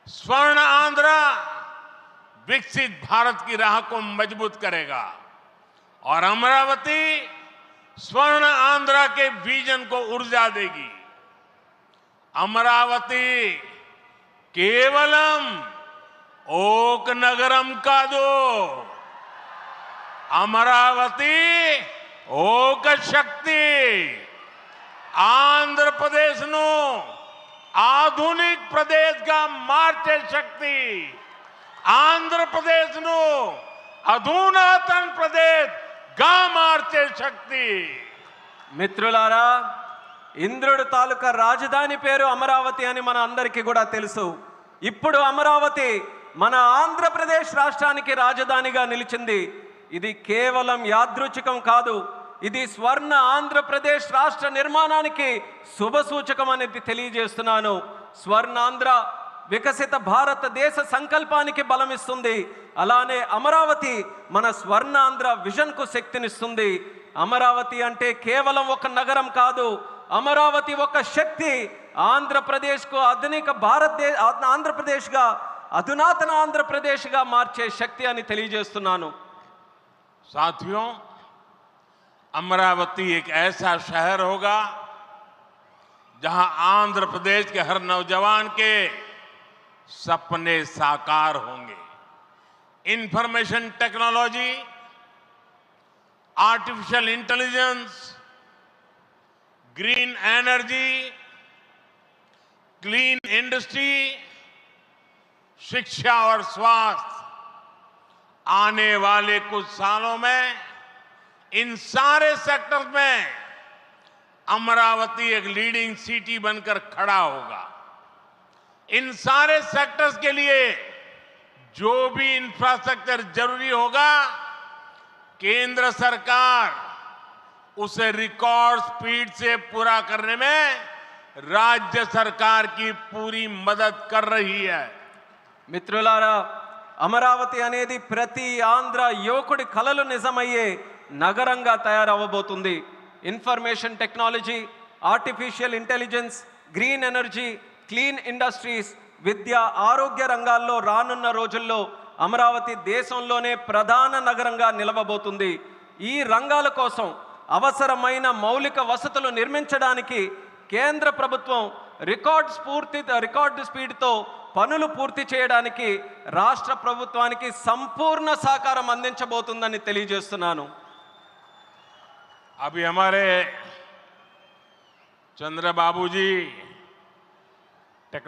स्वर्ण आंध्र विकसित भारत की राह को मजबूत करेगा और अमरावती स्वर्ण आंध्र के विजन को ऊर्जा देगी। अमरावती केवलम ओक नगरम कादु, अमरावती ओक शक्ति आंध्र प्रदेश नो आधुनिक प्रदेश का मार्चे शक्ति, आंध्र प्रदेश नो अधुनातन प्रदेश गा मार्चे शक्ति। మిత్రులారా, ఇంద్రుడు తాలూకా రాజధాని పేరు అమరావతి అని మన అందరికీ కూడా తెలుసు. ఇప్పుడు అమరావతి మన ఆంధ్రప్రదేశ్ రాష్ట్రానికి రాజధానిగా నిలిచింది. ఇది కేవలం యాదృచ్ఛికం కాదు, ఇది స్వర్ణ ఆంధ్రప్రదేశ్ రాష్ట్ర నిర్మాణానికి శుభ సూచకం అనేది తెలియజేస్తున్నాను. స్వర్ణాంధ్ర వికసిత భారతదేశ సంకల్పానికి బలమిస్తుంది. అలానే అమరావతి మన స్వర్ణాంధ్ర విజన్కు శక్తినిస్తుంది. అమరావతి అంటే కేవలం ఒక నగరం కాదు, అమరావతి ఒక శక్తి. ఆంధ్రప్రదేశ్కు ఆధునిక ఆంధ్రప్రదేశ్గా అధునాతన ఆంధ్రప్రదేశ్గా మార్చే శక్తి అని తెలియజేస్తున్నాను. साथियों, अमरावती एक ऐसा शहर होगा जहां आंध्र प्रदेश के हर नौजवान के सपने साकार होंगे। Information technology, artificial intelligence, green energy, clean industry, शिक्षा और स्वास्थ्य, आने वाले कुछ सालों में इन सारे सेक्टर्स में अमरावती एक लीडिंग सिटी बनकर खड़ा होगा। इन सारे सेक्टर्स के लिए जो भी इंफ्रास्ट्रक्चर जरूरी होगा, केंद्र सरकार उसे रिकॉर्ड स्पीड से पूरा करने में राज्य सरकार की पूरी मदद कर रही है। మిత్రులారా, అమరావతి అనేది ప్రతి ఆంధ్ర యువకుడి కలలు నిజమయ్యే నగరంగా తయారవబోతుంది. Information technology, artificial intelligence, green energy, clean industries, విద్య, ఆరోగ్య రంగాల్లో రానున్న రోజుల్లో అమరావతి దేశంలోనే ప్రధాన నగరంగా నిలవబోతుంది. ఈ రంగాల కోసం అవసరమైన మౌలిక వసతులు నిర్మించడానికి కేంద్ర ప్రభుత్వం రికార్డు స్పీడ్తో పనులు పూర్తి చేయడానికి రాష్ట్ర ప్రభుత్వానికి సంపూర్ణ సహకారం అందించబోతుందని తెలియజేస్తున్నాను. अभी हमारे चंद्रबाबू जी